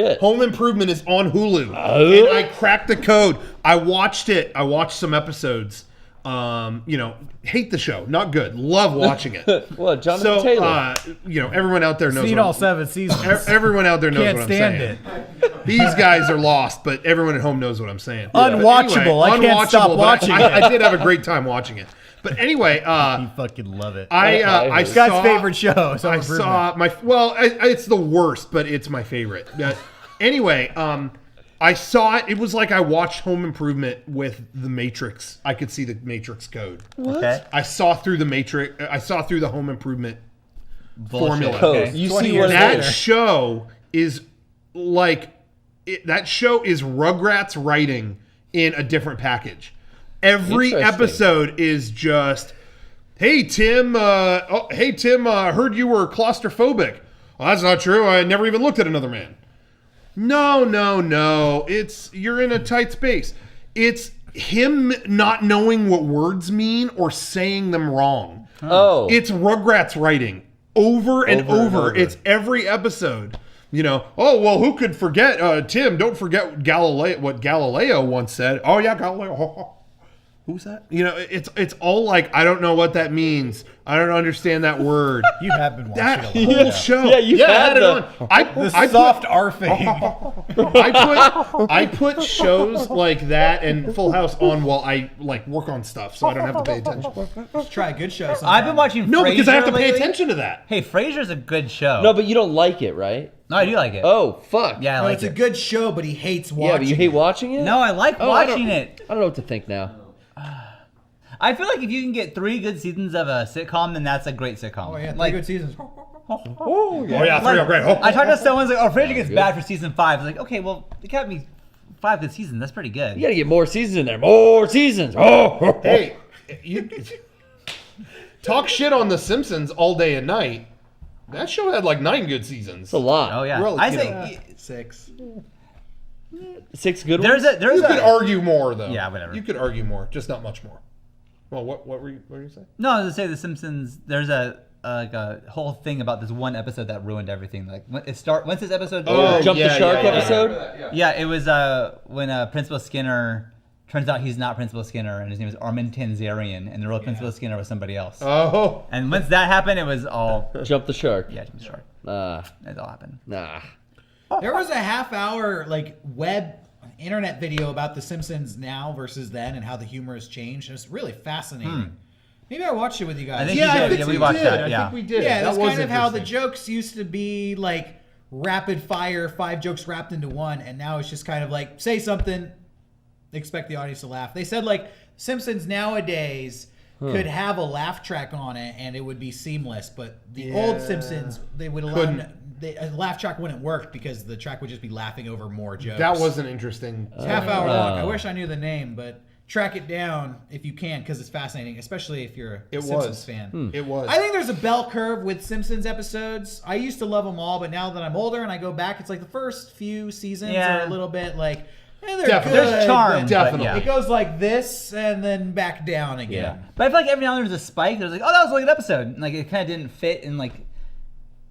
Good. Home Improvement is on Hulu. And I cracked the code. I watched it. I watched some episodes. Hate the show. Not good. Love watching it. What, Jonathan Taylor? Everyone out there knows. Seen all 7 seasons. Everyone out there knows Can't what I'm stand saying. it. These guys are lost, but everyone at home knows what I'm saying. Unwatchable. I can't stop watching it. I did have a great time watching it. But anyway, You fucking love it. I It's Scott's saw, favorite show. So I saw it's the worst, but it's my favorite. Anyway, I saw it. It was like I watched Home Improvement with The Matrix. I could see the Matrix code. What? Okay. I saw through the Matrix. I saw through the Home Improvement formula. Okay. You see what that show is like. That show is Rugrats writing in a different package. Every episode is just, hey Tim, heard you were claustrophobic. Well, that's not true. I never even looked at another man. No. You're in a tight space. It's him not knowing what words mean or saying them wrong. Oh. It's Rugrats writing over and over. It's every episode. Who could forget? Tim, don't forget what Galileo once said. Oh, yeah, Galileo. Who's that? It's all like, I don't know what that means. I don't understand that word. You have been watching That a lot. whole show. Yeah, you had it on. The soft arfing. I put shows like that and Full House on while I work on stuff, so I don't have to pay attention. Let's try a good show sometime. I've been watching No, Frasier because I have to pay lately. attention to that. Hey, Frasier's a good show. No, but you don't like it, right? No, I do like it. Oh, fuck. Yeah, I like It's it. a good show, but he hates watching Yeah, but you hate watching it? No, I like watching it. I don't know what to think now. I feel like if you can get 3 good seasons of a sitcom, then that's a great sitcom. Oh, yeah, 3 like, good seasons. Oh yeah, three are great. I talked to someone like, "Oh, Frasier gets bad for season 5." I was like, "Okay, well, it got me 5 good seasons. That's pretty good." You gotta get more seasons in there. More seasons. Oh. Hey, you talk shit on The Simpsons all day and night. That show had 9 good seasons. It's a lot. Oh yeah, Really, I say 6. 6 good there's ones? a there's You could a argue more though. Yeah, whatever. You could argue more, just not much more. Well, what were you saying? no. I was gonna say The Simpsons. There's a whole thing about this one episode that ruined everything. Like once this episode. Jump the Shark episode? Yeah, it was when Principal Skinner. Turns out he's not Principal Skinner, and his name is Armin Tanzarian, and the real Principal Skinner was somebody else. Oh. And once that happened, it was all Jump the Shark. yeah, Jump the Shark. Nah. It all happened. Nah. There was a half-hour web internet video about The Simpsons now versus then and how the humor has changed. It's really fascinating. Maybe I watched it with you guys. I think Yeah, you I did. think Yeah, we we watched did. that. I Yeah. think we did. Yeah, that's that was kind of how the interesting. jokes used to be rapid fire, 5 jokes wrapped into one, and now it's just kind of say something, expect the audience to laugh. They said Simpsons nowadays could have a laugh track on it and it would be seamless, but the old Simpsons, they would allow a laugh track wouldn't work because the track would just be laughing over more jokes. That was an interesting. It's half-hour long. I wish I knew the name, but track it down if you can because it's fascinating, especially if you're a Simpsons fan. It was. I think there's a bell curve with Simpsons episodes. I used to love them all, but now that I'm older and I go back, it's the first few seasons are a little bit they're Definitely. good. There's charm. but Definitely. Yeah. It goes like this and then back down again. Yeah. But I feel like every now and then there's a spike. There's oh, that was a good episode. And, it kind of didn't fit, and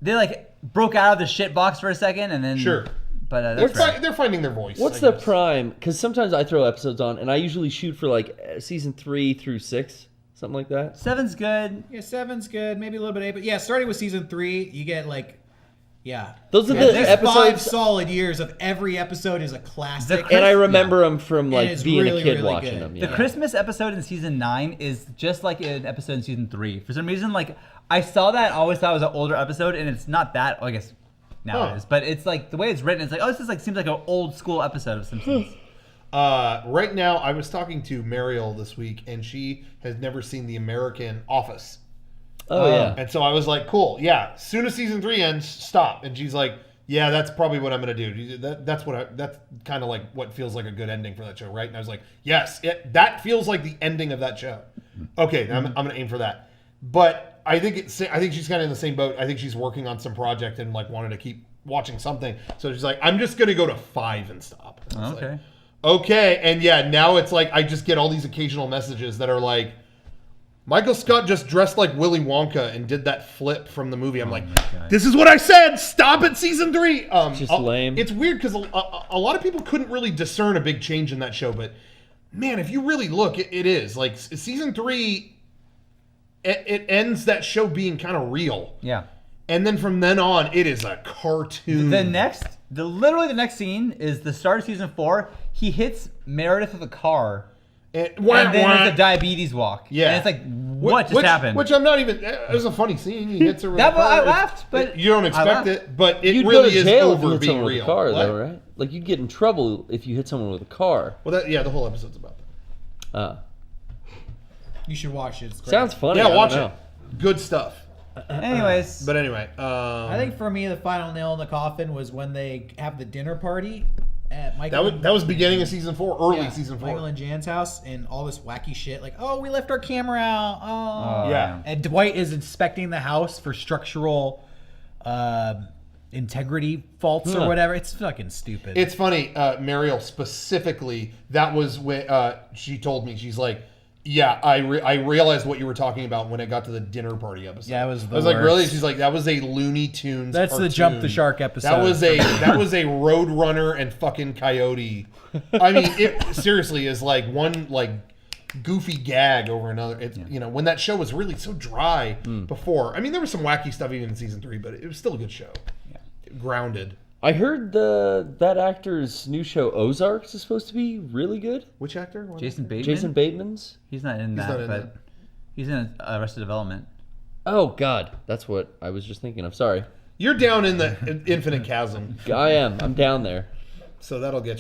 they broke out of the shit box for a second, and then Sure. But that's right. They're finding their voice. What's I the guess. prime? Because sometimes I throw episodes on, and I usually shoot for season 3 through 6, something like that. 7's good. Yeah, 7's good. Maybe a little bit 8, but yeah, starting with season 3, you get Those are At the least 5 episodes. solid years of every episode is a classic. And I remember them from And it's being really, a kid really watching good. them. The Yeah. Christmas episode in season 9 is just like an episode in season 3. For some reason, I saw that, always thought it was an older episode, and it's not that. Well, I guess now it is, but it's the way it's written. It's this is seems like an old school episode of Simpsons. Right now, I was talking to Mariel this week, and she has never seen the American Office. Oh, yeah. And so I was like, cool, yeah. As soon as season 3 ends, stop. And she's like, yeah, that's probably what I'm gonna do. That's kind of what feels like a good ending for that show, right? And I was like, yes, that feels like the ending of that show. Okay, I'm gonna aim for that. But I think she's kind of in the same boat. I think she's working on some project and wanted to keep watching something. So she's like, I'm just gonna go to 5 and stop. And I was Okay. Okay, and yeah, now it's I just get all these occasional messages that are Michael Scott just dressed like Willy Wonka and did that flip from the movie. I'm like, God. this is what I said. Stop at season 3. Just lame. It's weird because a lot of people couldn't really discern a big change in that show, but man, if you really look, it is like season 3. It ends that show being kind of real. Yeah. And then from then on, it is a cartoon. Literally the next scene is the start of season 4. He hits Meredith with a car. And then there's a diabetes walk. Yeah. And it's like, what just happened? Which I'm not even... It was a funny scene. He hits her with a car. I laughed, but... You don't expect it, but it You'd really go to is jail if you over hit being someone real. with a car, What? though, right? Like, you'd get in trouble if you hit someone with a car. Well, the whole episode's about that. You should watch it. It's great. Sounds funny. Yeah, I watch don't it. know. Good stuff. Anyways. But anyway... I think for me, the final nail in the coffin was when they have the dinner party at Michael. that was beginning of season 4, early yeah, season 4. Michael and Jan's house, and all this wacky shit like, oh, we left our camera out. Oh, Yeah. And Dwight is inspecting the house for structural integrity faults or whatever. It's fucking stupid. It's funny, Mariel specifically, that was when she told me, she's like, yeah, I realized what you were talking about when it got to the dinner party episode. Yeah, it was the I was like, worst. really? She's like, that was a Looney Tunes That's the cartoon. Jump the Shark episode. That was a Roadrunner and fucking Coyote. I mean, it seriously is like one like goofy gag over another. It's you know, when that show was really so dry before. I mean, there was some wacky stuff even in season 3, but it was still a good show. Yeah. Grounded. I heard that actor's new show Ozarks is supposed to be really good. Which actor? What Jason actor? Bateman? Jason Bateman's. He's not in that, not in but that. he's in Arrested Development. Oh God, that's what I was just thinking of. Sorry. You're down in the infinite chasm, I am. I'm down there. so that'll get you.